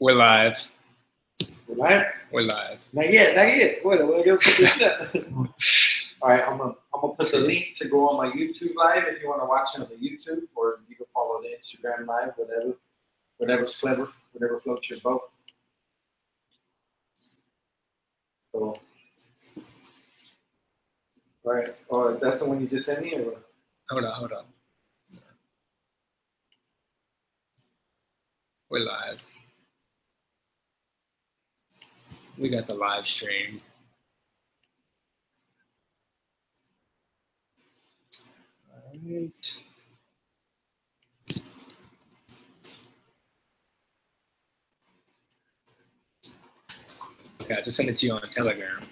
We're live. We're live? We're live. Not yet. Wait, all right, I'm gonna put the link to go on my YouTube live if you want to watch it on the YouTube, or you can follow the Instagram live, whatever's clever, whatever floats your boat. So, all right. Oh, that's the one you just sent me, or what? Hold on. We're live. We got the live stream. All right. Okay, I just sent it to you on Telegram.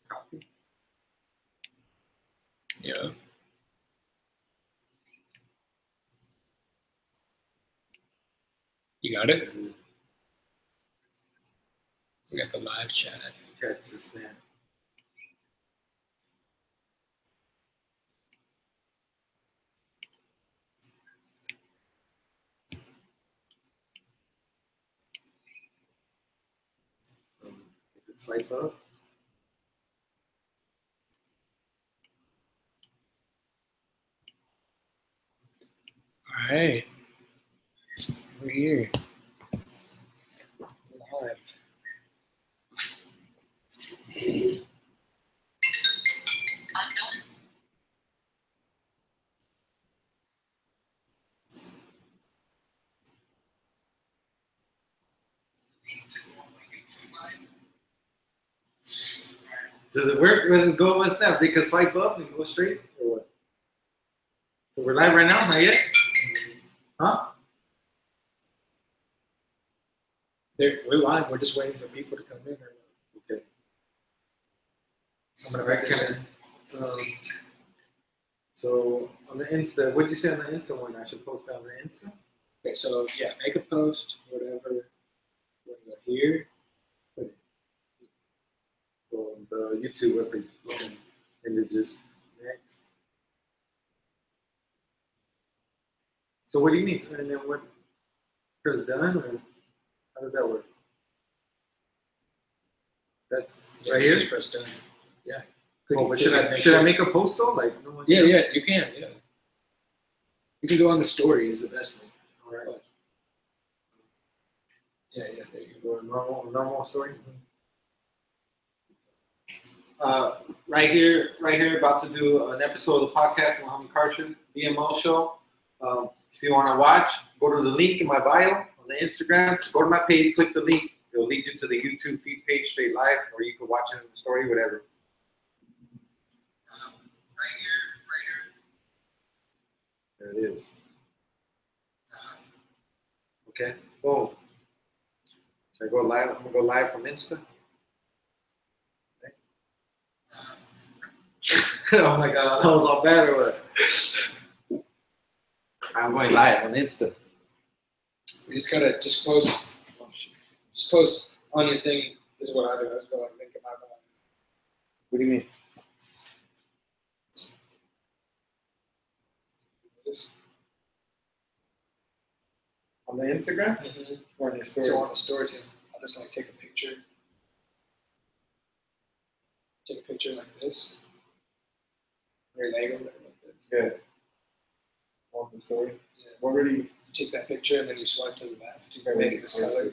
Copy. Yeah. You got it? We got the live chat. Text this man. Swipe up. All right. We're here. Live. Does it work? Does it go? What's that? They can swipe up and go straight, or what? So we're live right now, not yet? Huh? We're live. We're just waiting for people to come in. Okay. I'm gonna write this in. So on the Insta, what did you say on the Insta one? I should post that on the Insta? Okay, so yeah, make a post, whatever. When you're here. On the YouTube webpage. Images next. So what do you mean? And then what? Press done, or how does that work? That's Yeah, right you here. just press done. Yeah. Oh, but should I make a post though? Like no one. Yeah, you can. Yeah. You can go on the story. Is the best thing. All right. Yeah. There you Go normal story. Right here, about to do an episode of the podcast, Mohammed Karshan, BMO Show. If you want to watch, go to the link in my bio on the Instagram. Go to my page, click the link. It'll lead you to the YouTube feed page straight live, or you can watch it in the story, whatever. There it is. Okay. Boom. Should I go live? I'm gonna go live from Insta. Oh my God, that was all bad or what? I'm going live on Insta. You just gotta post. Just post on your thing. This is what I do. I just go like make it my mind. What do you mean? On the Instagram? Mm-hmm. Or on your story? So on the stories, yeah, I'll just like take a picture. Take a picture like this. Your leg over like this. Good. On the story? Yeah. What really? You take that picture and then you swipe to the left. You make it this color.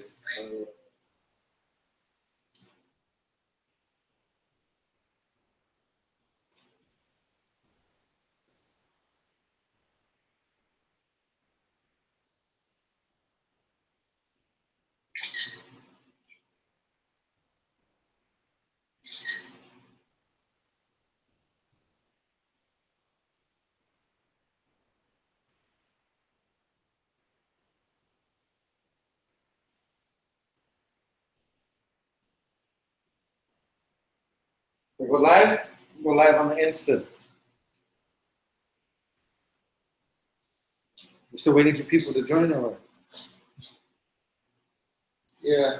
We go live? Go live on the Insta. You still waiting for people to join or what? Yeah.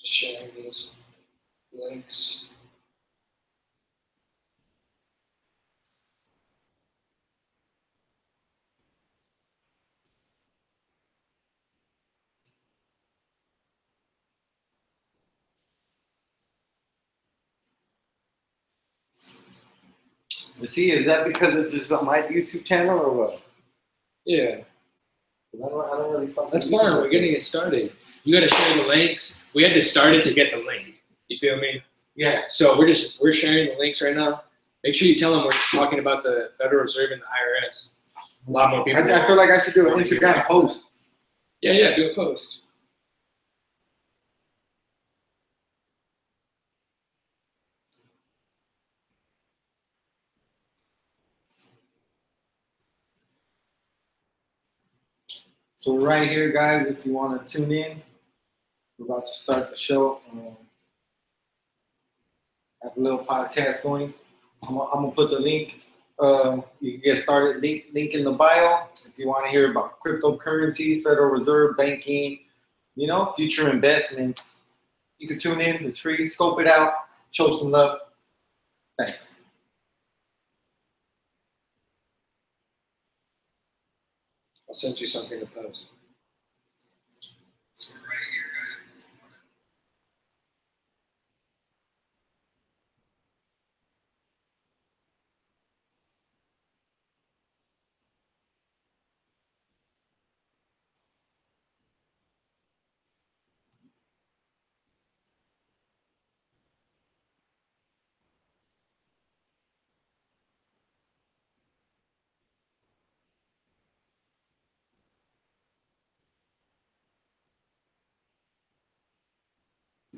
Just sharing these links. See, is that because it's just on my YouTube channel or what? Yeah. I don't really fucking. That's fine. We're getting it started. You got to share the links. We had to start it to get the link. You feel me? Yeah. So we're sharing the links right now. Make sure you tell them we're talking about the Federal Reserve and the IRS. A lot more people. I feel like I should do an Instagram post. Yeah, do a post. So right here, guys, if you want to tune in, we're about to start the show. Have a little podcast going. I'm gonna put the link. You can get started. Link in the bio if you want to hear about cryptocurrencies, Federal Reserve, banking, future investments. You can tune in. It's free. Scope it out. Show some love. Thanks. I'll send you something to post. So right here, guys.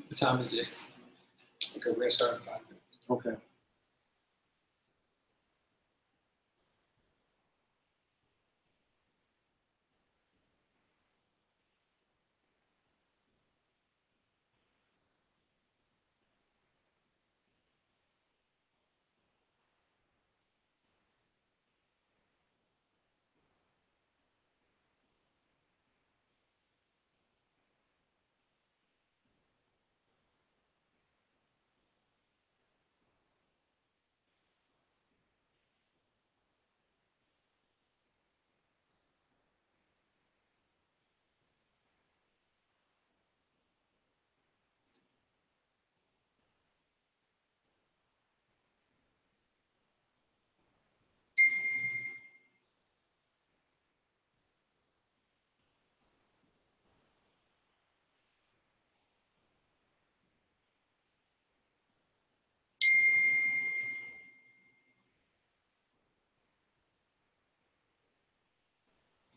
What time is it? Okay, we're gonna start in 5 minutes. Okay.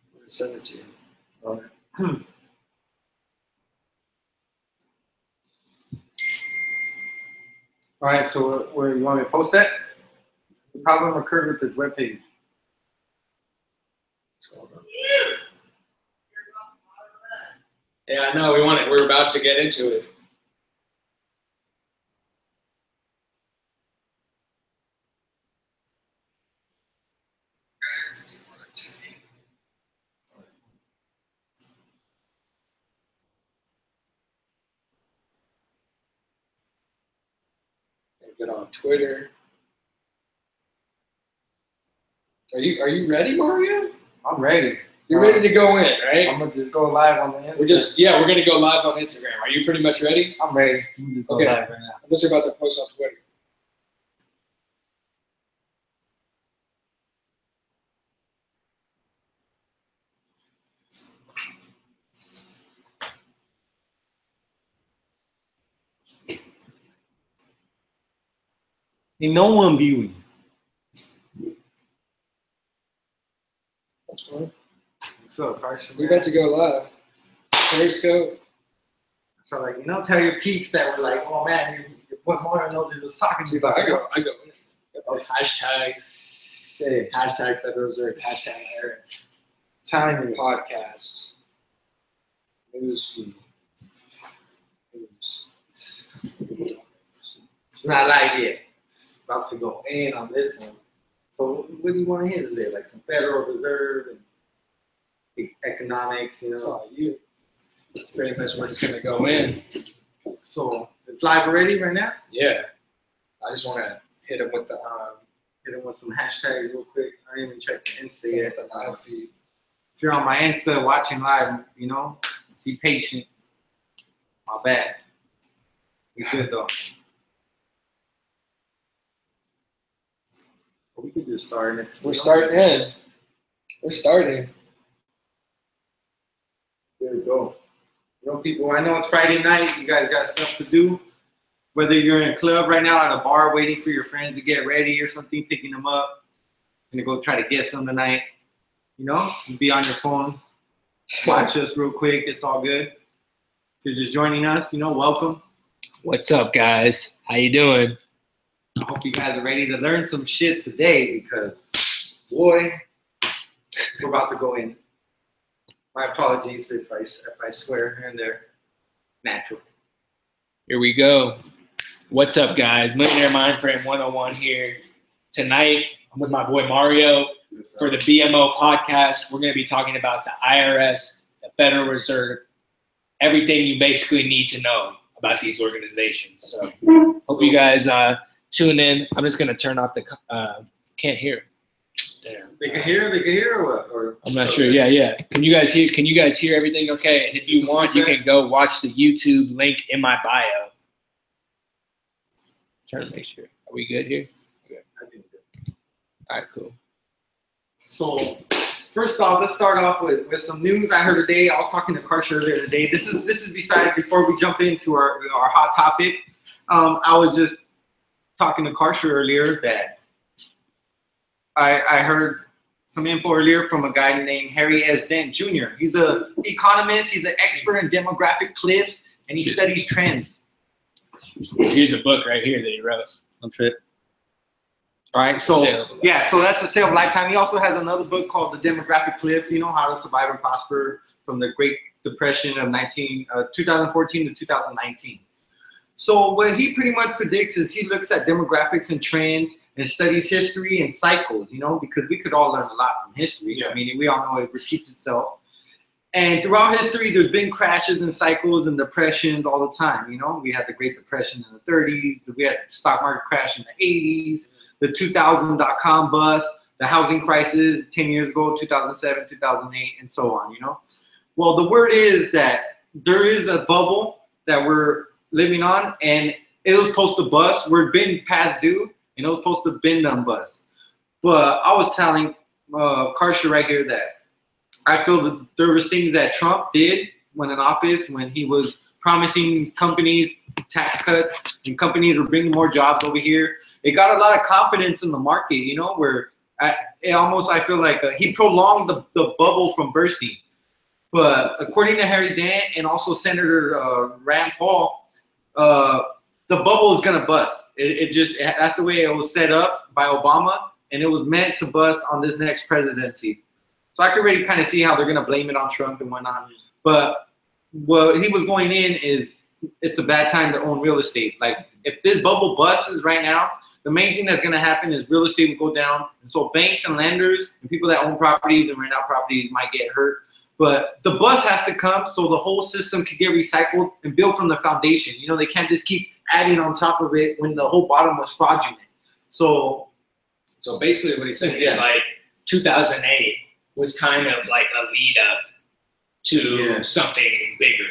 I'm gonna send it to you. All right. All right. So where you want me to post that? The problem occurred with this webpage. Yeah, I know. We're about to get into it. Get on Twitter. Are you ready, Mario? I'm ready. You're ready to go in, right? I'm gonna just go live on the Instagram. We're gonna go live on Instagram. Are you pretty much ready? I'm ready. I'm just go Okay. live right now. I'm just about to post on Twitter. Ain't no one viewing. That's fine. What's up, Carson? We're about to go live. Periscope. So tell your peeps that were like, oh man, your boy Mario knows he was talking to you about. I go. Those Hashtags. Hashtag Federal Reserve. Hashtag IRS. Telling you. Podcasts. Newsfeed. News. It's not live yet. It's about to go in on this one. So what do you want to hit today? Like some Federal Reserve and economics, you know? It's all you. It's pretty much we're just gonna go in. So it's live already right now? Yeah. I just want to hit him with the Hit them with some hashtags real quick. I didn't even check the Insta yet. the live feed. If you're on my Insta watching live, you know, be patient. My bad. We good though. We could just start it. We're starting in. We're starting. There we go. You know, people, I know it's Friday night. You guys got stuff to do. Whether you're in a club right now, at a bar, waiting for your friends to get ready or something, picking them up, gonna go try to get some tonight. You know, be on your phone, watch us real quick. It's all good. If you're just joining us, you know, welcome. What's up, guys? How you doing? I hope you guys are ready to learn some shit today because, boy, we're about to go in. My apologies if I swear here and there. Natural. Here we go. What's up, guys? Millionaire Mind Frame 101 here. Tonight, I'm with my boy Mario for the BMO podcast. We're going to be talking about the IRS, the Federal Reserve, everything you basically need to know about these organizations. So, hope you guys tune in. I'm just going to turn off the can't hear. Damn. They can hear or what? Or I'm not sure. Yeah. Can you guys hear everything okay? And if you want, you can go watch the YouTube link in my bio. Trying to make sure. Are we good here? Good. I think good. All right, cool. So, first off, let's start off with some news I heard today. I was talking to Karsha earlier today. This is before we jump into our hot topic. I was just talking to Karsha earlier that I heard some info earlier from a guy named Harry S. Dent Jr. He's an economist. He's an expert in demographic cliffs, and he studies trends. Here's a book right here that he wrote. That's it. All right, so that's The Sale of a Lifetime. He also has another book called The Demographic Cliff, you know, how to survive and prosper from the Great Depression of 2014 to 2019. So what he pretty much predicts is he looks at demographics and trends and studies history and cycles, you know, because we could all learn a lot from history. I mean, we all know it repeats itself. And throughout history, there's been crashes and cycles and depressions all the time, you know. We had the Great Depression in the 30s. We had the stock market crash in the 80s, the 2000 .com bust, the housing crisis 10 years ago, 2007, 2008, and so on, you know. Well, the word is that there is a bubble that we're living on, and it was supposed to bust. We're been past due, and it was supposed to have been done bust. But I was telling Karsha right here that I feel that there was things that Trump did when in office, when he was promising companies tax cuts and companies were bringing more jobs over here. It got a lot of confidence in the market, you know, where I feel like he prolonged the bubble from bursting. But according to Harry Dent and also Senator Rand Paul, the bubble is going to bust. That's the way it was set up by Obama, and it was meant to bust on this next presidency. So I can already kind of see how they're going to blame it on Trump and whatnot. But what he was going in is it's a bad time to own real estate. Like, if this bubble busts right now, the main thing that's going to happen is real estate will go down. And so banks and lenders and people that own properties and rent out properties might get hurt. But the bust has to come so the whole system can get recycled and built from the foundation. You know, they can't just keep adding on top of it when the whole bottom was fraudulent. So basically what he's saying is like 2008 was kind of like a lead up to something bigger.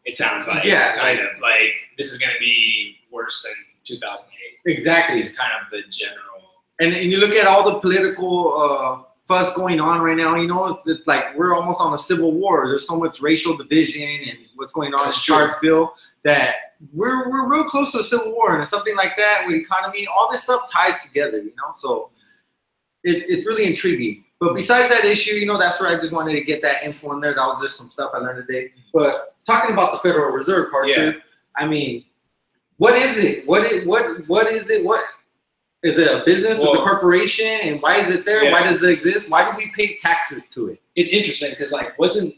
It sounds like kind of like this is going to be worse than 2008. Exactly. It's kind of the general. And you look at all the political fuss going on right now. You know, it's like we're almost on a civil war. There's so much racial division and what's going on in Charlottesville that we're real close to a civil war. And something like that with economy, all this stuff ties together. You know, so it's really intriguing. But besides that issue, you know, that's where I just wanted to get that info in there. That was just some stuff I learned today. But talking about the Federal Reserve, Carson, I mean, what is it? What is it? What is it? A business? Well, a corporation? And why is it there? Why does it exist? Why do we pay taxes to it? It's interesting because, like, wasn't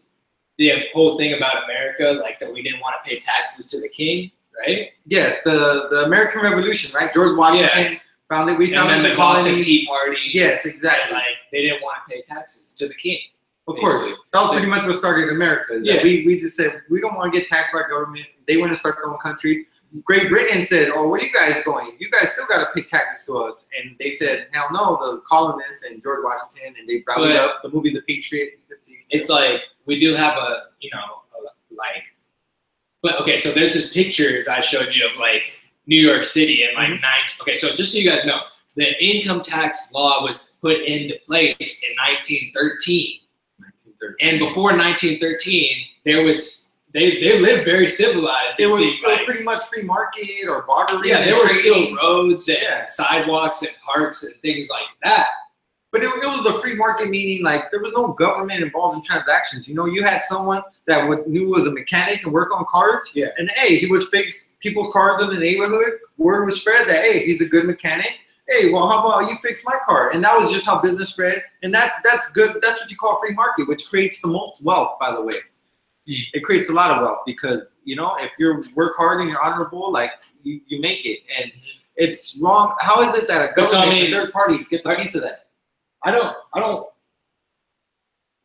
the whole thing about America like that we didn't want to pay taxes to the king, right? Yes, the American Revolution, right? George Washington found it. We And found then it in the the Boston colony. Tea Party. Yes, And, exactly. like, they didn't want to pay taxes to the king. Of course, basically. that was pretty much what started America. Yeah. We just said we don't want to get taxed by government. They want to start their own country. Great Britain said, "Oh, where are you guys going? You guys still got to pay taxes to us." And they said, "Hell no!" The colonists and George Washington, and they rallied up the movie The Patriot. It's like we do have a, but okay. So there's this picture that I showed you of like New York City and like Okay, so just so you guys know, the income tax law was put into place in 1913. And before 1913, there was they lived very civilized. It was like, pretty much free market or bartering. Yeah, there were trading. still roads and sidewalks and parks and things like that. But it was a free market, meaning like there was no government involved in transactions. You know, you had someone that knew was a mechanic and work on cars. Yeah. And hey, he would fix people's cars in the neighborhood. Word was spread that hey, he's a good mechanic. Hey, well, how about you fix my car? And that was just how business spread. And that's good. That's what you call free market, which creates the most wealth, by the way. It creates a lot of wealth because, you know, if you work hard and you're honorable, like you make it. And it's wrong. How is it that a government, a third party gets a piece of that? I don't.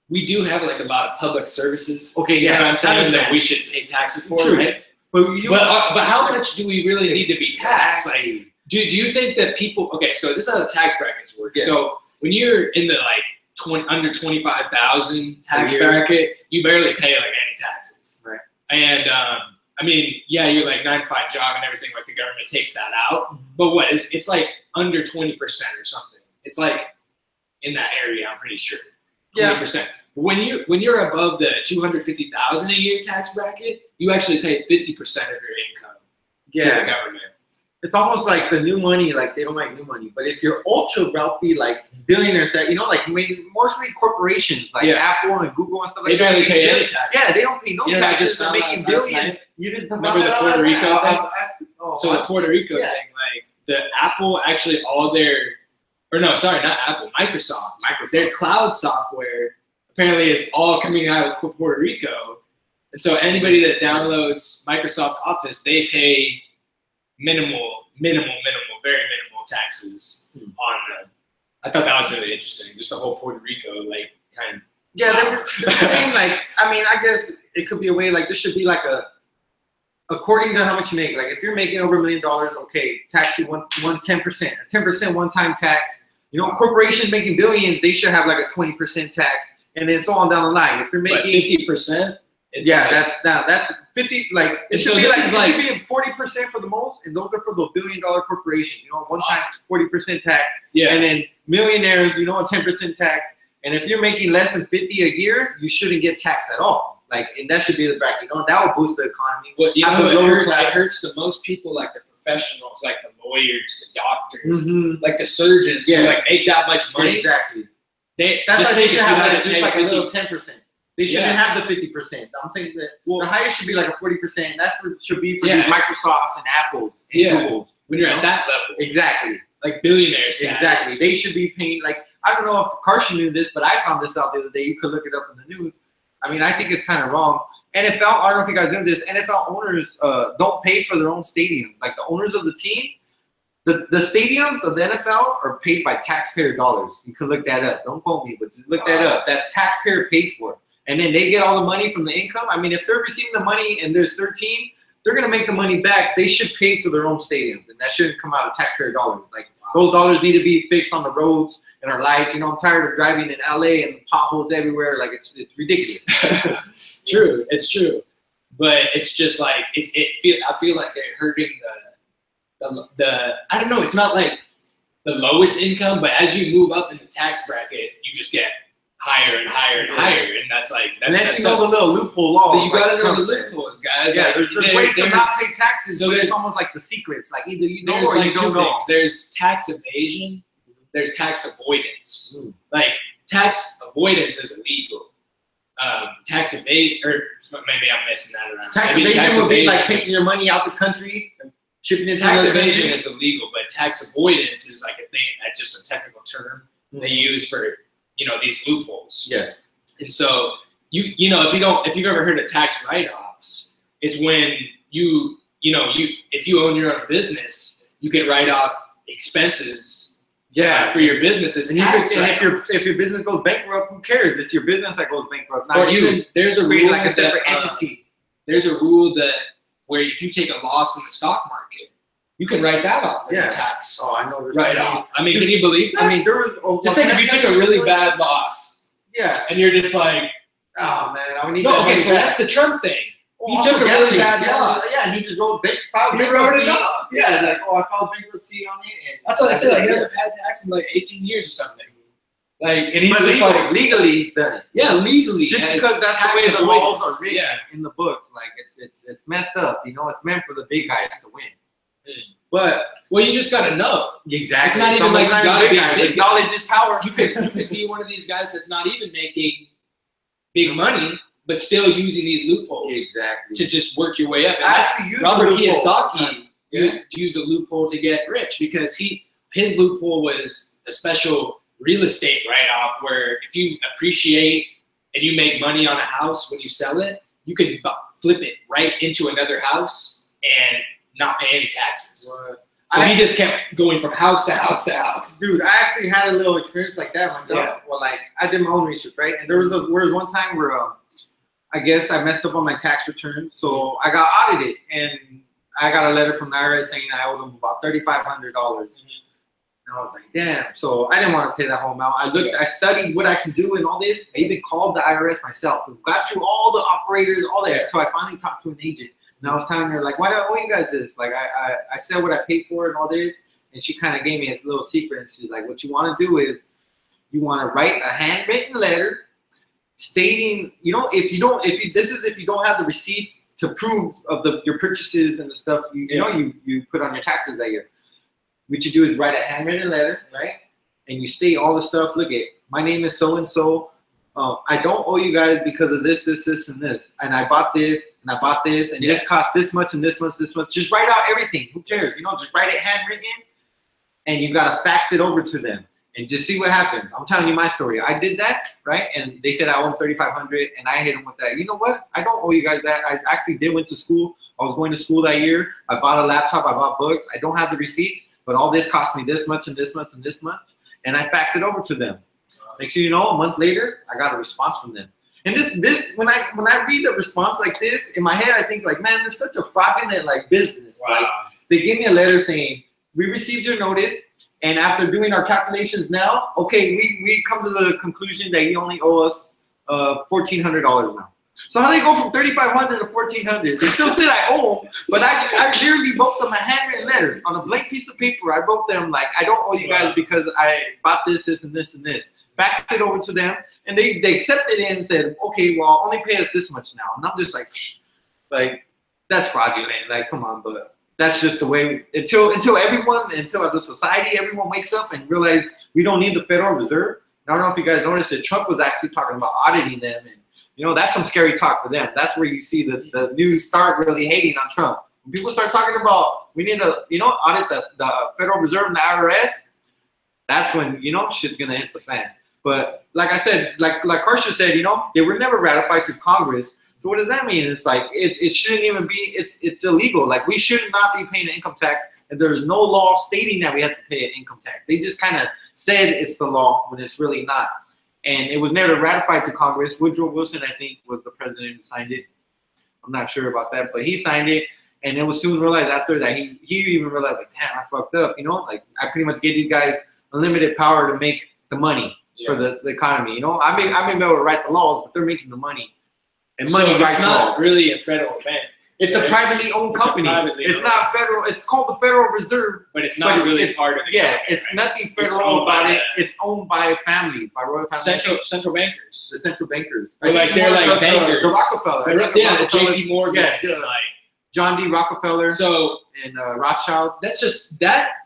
We do have like a lot of public services. Okay, You know yeah. what I'm saying that we should pay taxes for, True. right? But how much do we really need to be taxed? Like, do you think that people? Okay, so this is how the tax brackets work. Yeah. So when you're in the like under 25,000 tax A year. bracket, you barely pay like any taxes. Right. And I mean, yeah, you're like 9-to-5 job and everything. Like the government takes that out. But what? It's like under 20% or something. It's like in that area, I'm pretty sure. 20%. When you're above the 250,000 a year tax bracket, you actually pay 50% of your income to the government. It's almost like the new money, like they don't like new money. But if you're ultra wealthy, like billionaires that, you know, like mostly corporations like Apple and Google and stuff like that. They barely pay any taxes. Yeah, they don't pay no taxes. They're making billions. Night. You didn't Remember the Puerto Rico thing? So the what? Puerto Rico thing, like the Apple actually not Apple, Microsoft. Their cloud software apparently is all coming out of Puerto Rico. And so anybody that downloads Microsoft Office, they pay minimal, very minimal taxes on them. I thought that was really interesting. Just the whole Puerto Rico, like, kind of. Yeah, they're saying, like, I mean, I guess it could be a way, like, there should be like according to how much you make. Like, if you're making over $1 million, okay, tax you 10%, a 10% one-time tax. You know, corporations making billions, they should have like a 20% tax, and then so on down the line. If you're making 50%. That's 50. Like it should so be this like is it like, should be 40% for the most, and those are for the $1 billion corporations. You know, one time 40% tax, and then millionaires, you know, a 10% tax. And if you're making less than 50 a year, you shouldn't get taxed at all. Like, and that should be the bracket. You know, that will boost the economy. Well, you know, it hurts the most people, like the professionals, like the lawyers, the doctors, like the surgeons, who like make that much money. Exactly. That's why they should have just like a little 10%. They shouldn't have the 50%. I'm saying that the highest should be like a 40%. That should be for these Microsofts and Apples and Googles. When you're at that level. Exactly. Like billionaires. Exactly. They should be paying, like, I don't know if Carson knew this, but I found this out the other day. You could look it up in the news. I mean, I think it's kind of wrong. NFL, I don't know if you guys knew this, NFL owners don't pay for their own stadium. Like the owners of the team, the stadiums of the NFL are paid by taxpayer dollars. You can look that up. Don't quote me, but just look that up. That's taxpayer paid for. And then they get all the money from the income. I mean, if they're receiving the money and there's 13, they're going to make the money back. They should pay for their own stadiums, and that shouldn't come out of taxpayer dollars. Like, those dollars need to be fixed on the roads and our lights. You know, I'm tired of driving in LA and potholes everywhere. Like, it's ridiculous. True, it's true. But it's just like, I feel like they're hurting the I don't know, it's not like the lowest income, but as you move up in the tax bracket, you just get higher and higher and higher, and that's like unless you know the little loophole law. But you gotta know the loopholes, guys. Yeah, like, there's ways to not pay taxes, so but it's almost like the secrets. Like either you know or like you don't know. There's tax evasion, there's tax avoidance. Like tax avoidance is illegal. Tax evade, or maybe I'm messing that around. Tax evasion would be like taking your money out the country and shipping it to tax another evasion country. is illegal, but tax avoidance is like a thing, just a technical term they use for, you know, these loopholes. Yeah. And so you know, if you've ever heard of tax write-offs, it's when if you own your own business, you can write off expenses. Yeah, For your business, it's and tax if write-offs. your business goes bankrupt, who cares? It's your business that goes bankrupt, not Or you. even there's a Create rule like a separate that, entity. There's a rule that where if you take a loss in the stock market, you can write that off as a tax Oh, I know. There's write-off. I mean, can you believe that? I mean, there was. Just think if you took a really bad loss, Yeah. and you're just like, Oh man, I need no, that okay, money so back. that's the Trump thing. Oh, He took a really bad yeah, loss. Yeah, he just wrote He wrote it off. Yeah, like, oh, I filed bankruptcy on it. And That's what I said. Like, he hasn't paid tax in like 18 years or something. Like, and he's but just like, legally done it. yeah, legally. Just because that's the way the laws are written Yeah. in the books. Like, it's messed up. You know, it's meant for the big guys to win. But well, you just gotta know. exactly, It's not even like you gotta be big. knowledge is power. You could be one of these guys that's not even making big money, but still using these loopholes Exactly. to just work your way up. And I that's actually use Robert the loophole. Kiyosaki used a loophole to get rich because his loophole was a special real estate write-off where if you appreciate and you make money on a house when you sell it, you can flip it right into another house and not pay any taxes. What? So he just kept going from house to house to house. Dude, I actually had a little experience like that myself. Yeah. Well, like I did my own research, right? And there was one time where I guess I messed up on my tax return, so I got audited, and I got a letter from the IRS saying I owed them about $3,500. And I was like, damn. So I didn't want to pay that whole amount. I studied what I can do and all this. I even called the IRS myself. Got through all the operators, all that. So I finally talked to an agent. And I was telling her, like, why do I owe you guys this? Like, I said what I paid for and all this. And she kind of gave me this little secret. And she's like, what you want to do is you want to write a handwritten letter stating, you know, if you don't have the receipts to prove of your purchases and the stuff you put on your taxes that year. What you do is write a handwritten letter, right? And you state all the stuff. Look at, my name is so-and-so. I don't owe you guys because of this, this, this, and this. And I bought this, and I bought this, and this cost this much, and this much, this much. Just write out everything. Who cares? You know, just write it handwritten, and you got to fax it over to them. And just see what happened. I'm telling you my story. I did that, right? And they said I owe them $3,500, and I hit them with that. You know what? I don't owe you guys that. I actually did went to school. I was going to school that year. I bought a laptop. I bought books. I don't have the receipts, but all this cost me this much and this much and this much. And I faxed it over to them. Next thing you know, a month later, I got a response from them. And this when I read a response like this, in my head, I think like, man, there's such a fraudulent like business. Wow. Like, they gave me a letter saying, we received your notice. And after doing our calculations now, okay, we come to the conclusion that you only owe us $1,400 now. So how do they go from $3,500 to $1,400? They still said I owe them, but I literally wrote them a handwritten letter on a blank piece of paper. I wrote them like, I don't owe you guys because I bought this, this, and this, and this. Faxed it over to them, and they accepted it and said, okay, well, only pay us this much now. And I'm just like that's fraudulent. Like, come on, but. That's just the way, until as a society, everyone wakes up and realize we don't need the Federal Reserve. And I don't know if you guys noticed that Trump was actually talking about auditing them. And, you know, that's some scary talk for them. That's where you see the news start really hating on Trump. When people start talking about we need to, you know, audit the Federal Reserve and the IRS, that's when, you know, shit's going to hit the fan. But like I said, like Karsha said, you know, they were never ratified through Congress. So what does that mean? It's like it shouldn't even be. It's illegal. Like we should not be paying an income tax, and there's no law stating that we have to pay an income tax. They just kind of said it's the law when it's really not. And it was never ratified to Congress. Woodrow Wilson, I think, was the president who signed it. I'm not sure about that, but he signed it, and it was soon realized after that he even realized like, damn, I fucked up. You know, like I pretty much gave these guys unlimited power to make the money for the economy. You know, I may be able to write the laws, but they're making the money. And money so it's not really a federal bank. It's a privately owned company. It's not federal. It's called the Federal Reserve. But it's not really part of it. Yeah, it's nothing federal about it. It's owned by families, by royal families. Central bankers. The central bankers. They're like bankers. The Rockefeller. Yeah, the JP Morgan. Yeah, like John D. Rockefeller. So and Rothschild. That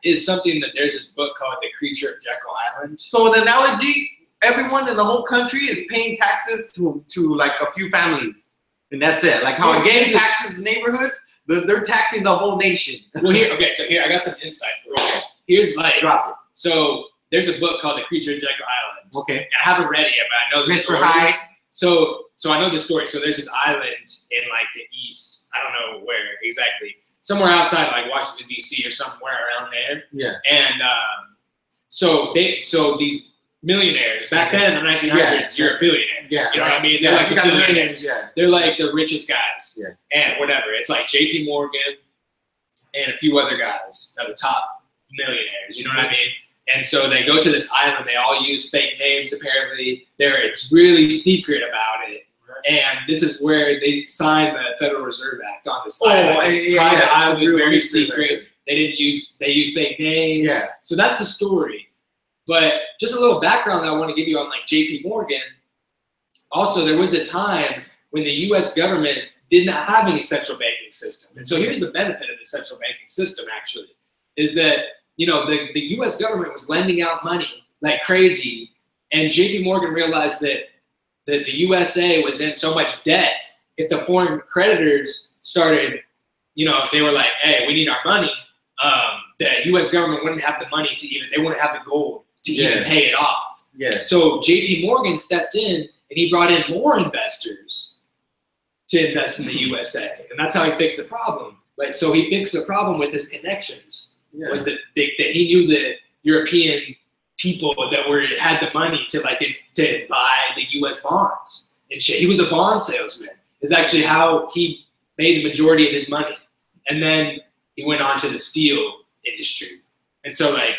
is something that there's this book called The Creature of Jekyll Island. So an analogy. Everyone in the whole country is paying taxes to like a few families, and that's it. Like how a gang taxes the neighborhood, they're taxing the whole nation. Well, here I got some insight for you. Okay. Here's like, drop it. So there's a book called The Creature of Jekyll Island. Okay. I haven't read it yet, but I know the story. Mr. Hyde. So I know the story. So there's this island in like the east. I don't know where exactly. somewhere outside like Washington D.C. or somewhere around there. Yeah. And so these millionaires back then in the 1900s, you're a billionaire. Yeah. You know what I mean? They're like you the got billionaires. Yeah. They're like the richest guys. Yeah. And whatever. It's like J.P. Morgan and a few other guys that are top millionaires. You know what I mean? And so they go to this island. They all use fake names. Apparently, it's really secret about it. And this is where they signed the Federal Reserve Act on this island. It's private island, very secret. They used fake names. Yeah. So that's the story. But just a little background that I want to give you on like J.P. Morgan. Also, there was a time when the U.S. government did not have any central banking system. And so here's the benefit of the central banking system, actually, is that, you know, the U.S. government was lending out money like crazy. And J.P. Morgan realized that the USA was in so much debt. If the foreign creditors started, you know, if they were like, hey, we need our money, the U.S. government wouldn't have the money they wouldn't have the gold to even pay it off. Yeah. So J.P. Morgan stepped in and he brought in more investors to invest in the USA. And that's how he fixed the problem. Like, so he fixed the problem with his connections. Yeah. Was that he knew the European people that had the money to buy the U.S. bonds and shit. He was a bond salesman. Is actually how he made the majority of his money. And then he went on to the steel industry. And so like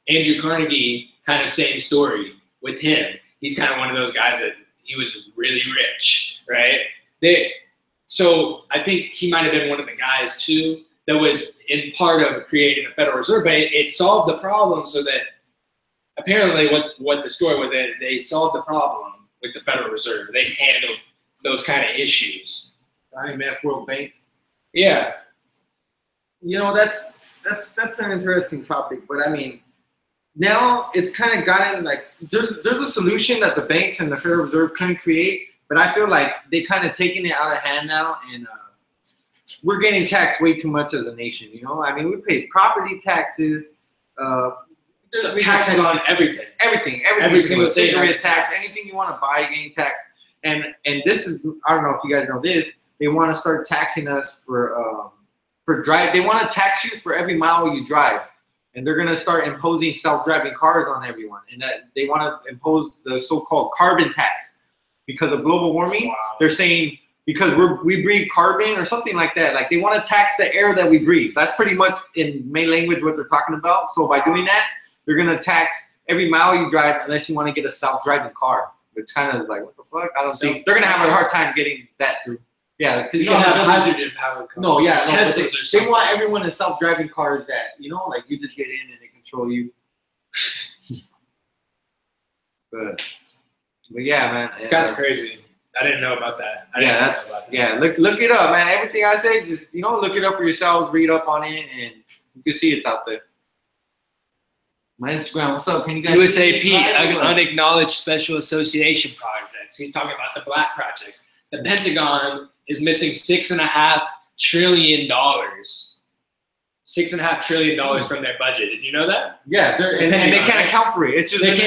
Andrew Carnegie, kind of same story with him. He's kind of one of those guys that he was really rich, right? So I think he might have been one of the guys too that was in part of creating the Federal Reserve, but it solved the problem so that apparently what the story was that they solved the problem with the Federal Reserve. They handled those kind of issues. IMF, World Bank. Yeah. You know, that's an interesting topic, but I mean, now it's kind of gotten like there's a solution that the banks and the Federal Reserve couldn't create, but I feel like they kind of taking it out of hand now, and we're getting taxed way too much as a nation. You know, I mean, we pay property taxes, taxes on everything. Every single thing. Cigarette tax, anything you want to buy, getting taxed. And this is, I don't know if you guys know this, they want to start taxing us for drive. They want to tax you for every mile you drive. And they're going to start imposing self-driving cars on everyone. And that they want to impose the so-called carbon tax because of global warming. Wow. They're saying because we breathe carbon or something like that. Like they want to tax the air that we breathe. That's pretty much in main language what they're talking about. So by doing that, they're going to tax every mile you drive unless you want to get a self-driving car. Which kind of is like, what the fuck? I don't think they're going to have a hard time getting that through. Yeah, because you can have hydrogen-powered cars. No, yeah, Teslas they want everyone in self-driving cars that, you know, like you just get in and they control you. but yeah, man. That's crazy. I didn't know about that. Look it up, man. Everything I say, just look it up for yourselves, read up on it, and you can see it's out there. My Instagram, what's up? Can you guys USAP, Unacknowledged Special Association Projects. He's talking about the black projects. The Pentagon is missing $6.5 trillion. $6.5 trillion from their budget. Did you know that? Yeah, and they can't account for it. It's just like,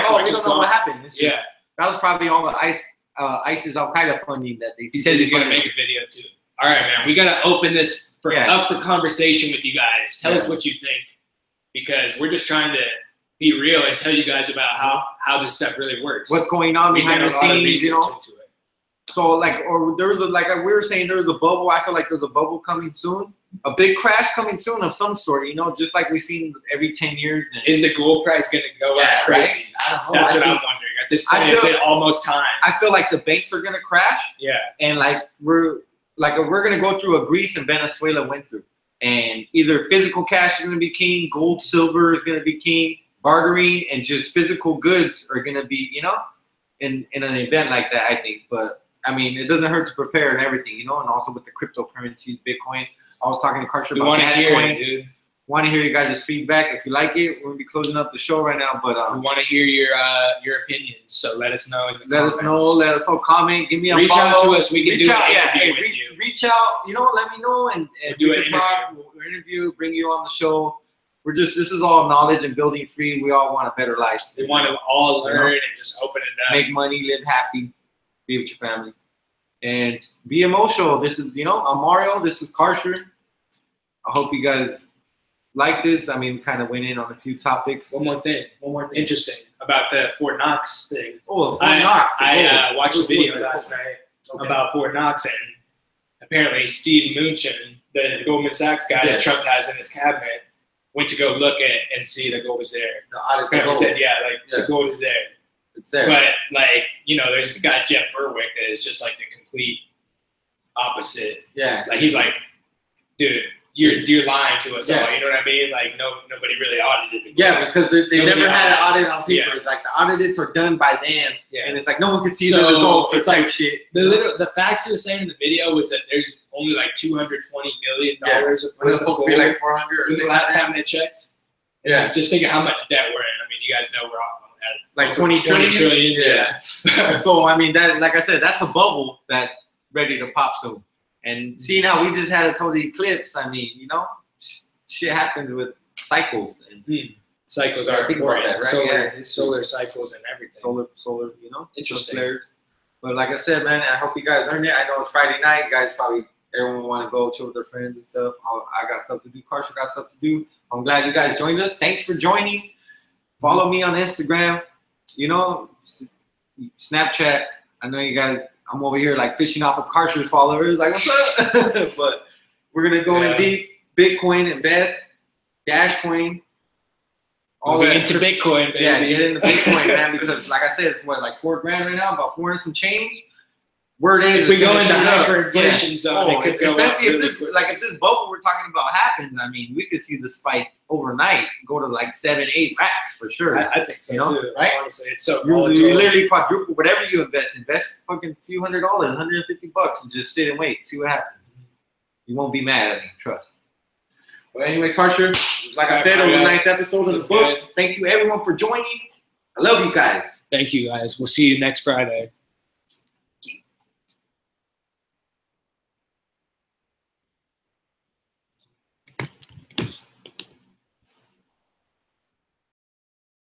oh, we don't know what happened. Yeah, that was probably all the ISIS Al Qaeda funding that they. He says he's gonna make a video too. All right, man, we gotta open this up for conversation with you guys. Tell us what you think, because we're just trying to be real and tell you guys about how this stuff really works. What's going on behind the scenes, So like, or there was like we were saying, there was a bubble. I feel like there's a bubble coming soon, a big crash coming soon of some sort. Just like we've seen every 10 years. Is the gold price going to go up crazy? Right? I don't know. That's what I'm wondering. At this point, is it almost time? I feel like the banks are going to crash. Yeah. And like we're going to go through what Greece and Venezuela went through, and either physical cash is going to be king, gold, silver is going to be king, bartering, and just physical goods are going to be, in an event like that. I think, but. I mean, it doesn't hurt to prepare and everything, and also with the cryptocurrencies, Bitcoin. I was talking to Karsha about Bitcoin. Dude. Want to hear you guys' feedback. If you like it, we're gonna be closing up the show right now. But we want to hear your opinions. So let us know in the comments. Let us know. Comment. Give me a reach follow. Out to us. We can do an interview with you. Reach out. Let me know and do an interview. Bring you on the show. This is all knowledge and building free. We all want a better life. We want to all learn and just open it up. Make money, live happy, be with your family. And BMO Show. This is, I'm Mario. This is Karsher. I hope you guys like this. I mean, we kind of went in on a few topics. One more thing. Interesting about the Fort Knox thing. Oh, Fort Knox. I watched a video last night about Fort Knox, and apparently Steve Mnuchin, the Goldman Sachs guy that Trump has in his cabinet, went to go look at and see the gold was there. Apparently said, the gold is there. It's there. But, there's this guy, Jeff Berwick, that is just like the complete opposite. Yeah. Like, he's like, dude, you're lying to us all. You know what I mean? Like, nobody really audited the gold. Yeah, because they never had an audit on paper. Yeah. Like, the audits are done by them. Yeah. And it's like, no one can see the results. It's like shit. The facts he was saying in the video was that there's only like $220 billion of worth of gold. Be like 400 or the last time they checked. Yeah. Just think of how much debt we're in. I mean, you guys know we're all at like 20 trillion. Yeah. So, I mean, that, like I said, that's a bubble that's ready to pop soon. And seeing how we just had a total eclipse, I mean, shit happens with cycles. And cycles are important. That, right? Solar cycles and everything. Solar, Interesting. Flares. But like I said, man, I hope you guys learned it. I know it's Friday night. You guys everyone want to go chill with their friends and stuff. I got stuff to do. Karsha got stuff to do. I'm glad you guys joined us. Thanks for joining. Follow me on Instagram. Snapchat. I know you guys. I'm over here like fishing off of Karsha's followers. Like, what's up? But we're gonna go in deep. Bitcoin, invest, Dashcoin. All that into Bitcoin, baby. Yeah, get into Bitcoin, man. Because like I said, it's like $4,000 right now, about 4 and some change. Word is, if we go into hyperinflation zone, it could go especially up really if this bubble we're talking about happens. I mean, we could see the spike overnight go to like 7, 8 racks for sure. I think so too. Right? Honestly, it's so you literally quadruple whatever you invest fucking a few $100, $150, and just sit and wait, see what happens. You won't be mad at me, trust. Well, anyways, Karsha, like I said, it was a nice episode of the books. Thank you everyone for joining. I love you guys. Thank you guys. We'll see you next Friday.